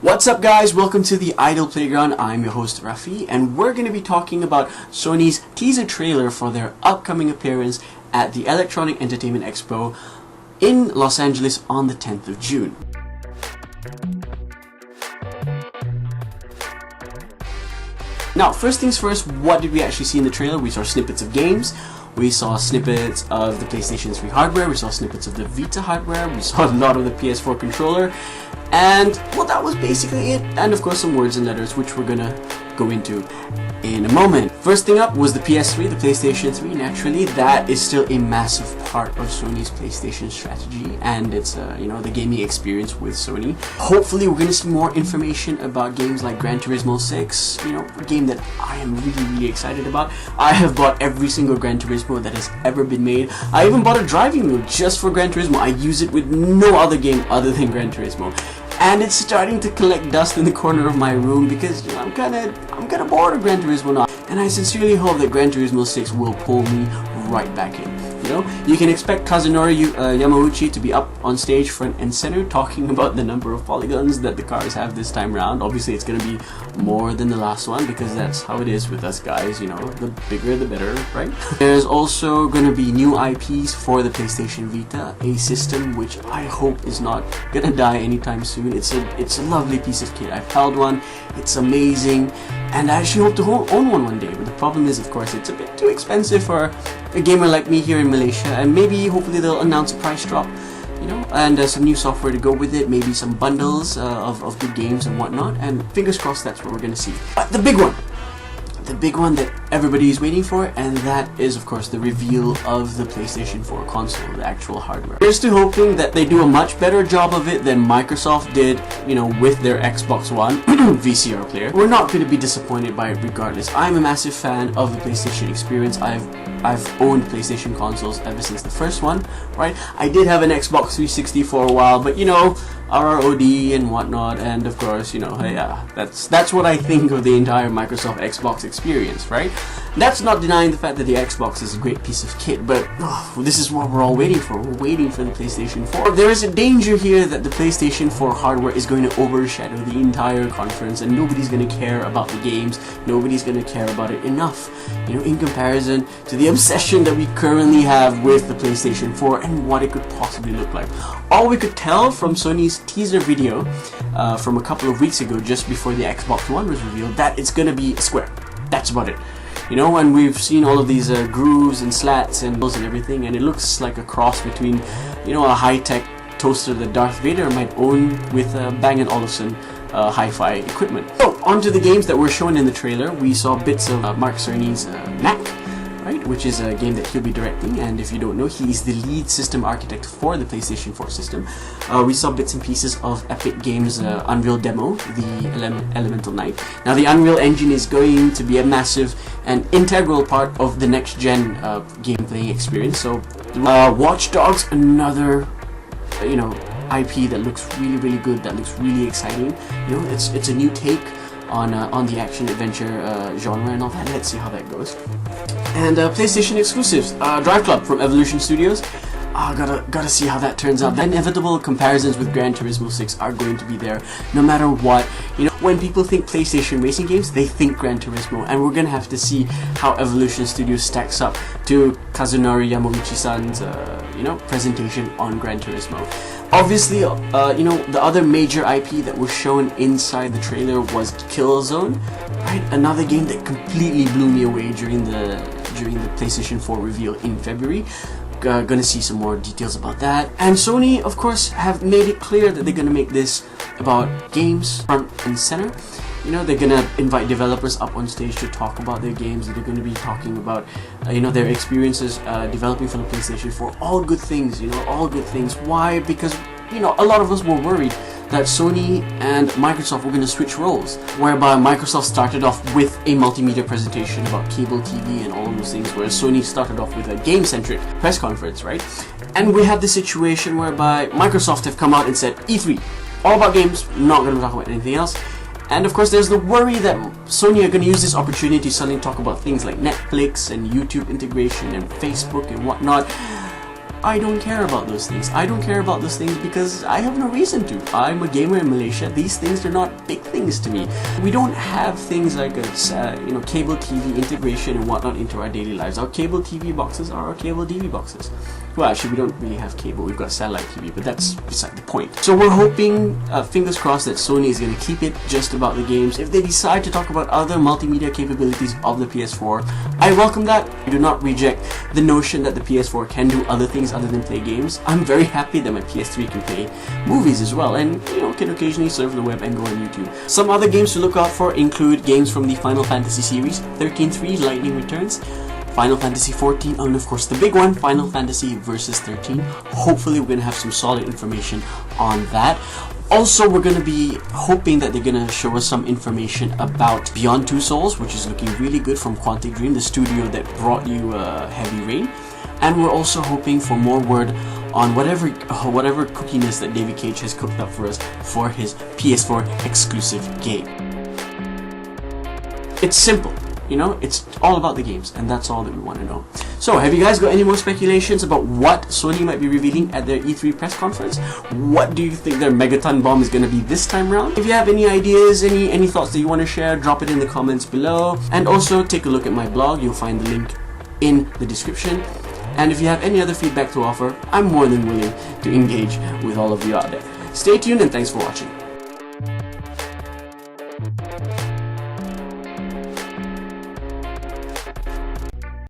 What's up guys, welcome to the Idle Playground. I'm your host Rafie and we're going to be talking about Sony's teaser trailer for their upcoming appearance at the Electronic Entertainment Expo in Los Angeles on the 10th of June. Now, first things first, what did we actually see in the trailer? We saw snippets of games, we saw snippets of the PlayStation 3 hardware, we saw snippets of the Vita hardware, we saw a lot of the PS4 controller, and well, that was basically it. And of course some words and letters, which we're gonna go into in a moment. First thing up was the PS3, the PlayStation 3. Naturally, that is still a massive part of Sony's PlayStation strategy, and it's the gaming experience with Sony. Hopefully, we're gonna see more information about games like Gran Turismo 6. A game that I am really excited about. I have bought every single Gran Turismo that has ever been made. I even bought a driving wheel just for Gran Turismo. I use it with no other game other than Gran Turismo. And it's starting to collect dust in the corner of my room because I'm kind of bored of Gran Turismo now, and I sincerely hope that Gran Turismo 6 will pull me right back in. You can expect Kazunori Yamauchi to be up on stage front and center talking about the number of polygons that the cars have this time around. Obviously it's going to be more than the last one because that's how it is with us guys, the bigger the better, right? There's also going to be new IPs for the PlayStation Vita, a system which I hope is not going to die anytime soon. It's a lovely piece of kit. I've held one, it's amazing, and I actually hope to own one day, but the problem is, of course, it's a bit too expensive for a gamer like me here in Malaysia, and maybe hopefully they'll announce a price drop, and some new software to go with it, maybe some bundles of good games and whatnot, and fingers crossed that's what we're gonna see. But the big one that everybody is waiting for, and that is of course the reveal of the PlayStation 4 console, the actual hardware. Here's to hoping that they do a much better job of it than Microsoft did, with their Xbox One VCR player. We're not going to be disappointed by it regardless. I'm a massive fan of the PlayStation experience. I've owned PlayStation consoles ever since the first one, right? I did have an Xbox 360 for a while, but RROD and whatnot, and of course, yeah, that's what I think of the entire Microsoft Xbox experience, right? That's not denying the fact that the Xbox is a great piece of kit, but this is what we're all waiting for. We're waiting for the PlayStation 4. There is a danger here that the PlayStation 4 hardware is going to overshadow the entire conference, and nobody's going to care about the games. Nobody's going to care about it enough, in comparison to the obsession that we currently have with the PlayStation 4 and what it could possibly look like. All we could tell from Sony's teaser video from a couple of weeks ago, just before the Xbox One was revealed, that it's going to be a square. That's about it. And we've seen all of these grooves and slats and everything, and it looks like a cross between, a high-tech toaster that Darth Vader might own with Bang & Olufsen hi-fi equipment. So, onto the games that were shown in the trailer. We saw bits of Mark Cerny's Knack, right, which is a game that he'll be directing, and if you don't know, he's the lead system architect for the PlayStation 4 system. We saw bits and pieces of Epic Games' Unreal demo, the Elemental Knight. Now, the Unreal Engine is going to be a massive and integral part of the next-gen game-playing experience. So, Watch Dogs, another, IP that looks really good, that looks really exciting. It's a new take on the action-adventure genre and all that. Let's see how that goes. And PlayStation exclusives, Drive Club from Evolution Studios. Gotta see how that turns out. The inevitable comparisons with Gran Turismo 6 are going to be there, no matter what. When people think PlayStation racing games, they think Gran Turismo, and we're gonna have to see how Evolution Studios stacks up to Kazunori Yamauchi-san's, presentation on Gran Turismo. Obviously, the other major IP that was shown inside the trailer was KillZone, right? Another game that completely blew me away during the PlayStation 4 reveal in February. Gonna see some more details about that. And Sony, of course, have made it clear that they're gonna make this about games front and center. They're gonna invite developers up on stage to talk about their games. They're gonna be talking about, their experiences developing for the PlayStation 4. All good things, all good things. Why? Because, a lot of us were worried that Sony and Microsoft were going to switch roles, whereby Microsoft started off with a multimedia presentation about cable TV and all of those things, whereas Sony started off with a game-centric press conference, right? And we have the situation whereby Microsoft have come out and said, E3, all about games, not going to talk about anything else. And of course there's the worry that Sony are going to use this opportunity to suddenly talk about things like Netflix and YouTube integration and Facebook and whatnot. I don't care about those things. I don't care about those things because I have no reason to. I'm a gamer in Malaysia. These things are not big things to me. We don't have things like cable TV integration and whatnot into our daily lives. Our cable TV boxes are our cable TV boxes. Well, actually, we don't really have cable. We've got satellite TV, but that's beside the point. So we're hoping, fingers crossed, that Sony is going to keep it just about the games. If they decide to talk about other multimedia capabilities of the PS4, I welcome that. I do not reject the notion that the PS4 can do other things other than play games. I'm very happy that my PS3 can play movies as well, and can occasionally surf the web and go on YouTube. Some other games to look out for include games from the Final Fantasy series, 13-3 Lightning Returns, Final Fantasy 14, and of course the big one, Final Fantasy Versus 13. Hopefully we're going to have some solid information on that. Also, we're going to be hoping that they're going to show us some information about Beyond Two Souls, which is looking really good from Quantic Dream, the studio that brought you Heavy Rain. And we're also hoping for more word on whatever cookiness that David Cage has cooked up for us for his PS4 exclusive game. It's simple. It's all about the games, and that's all that we want to know. So, have you guys got any more speculations about what Sony might be revealing at their E3 press conference? What do you think their megaton bomb is going to be this time around? If you have any ideas, any thoughts that you want to share, drop it in the comments below. And also, take a look at my blog. You'll find the link in the description. And if you have any other feedback to offer, I'm more than willing to engage with all of you out there. Stay tuned, and thanks for watching.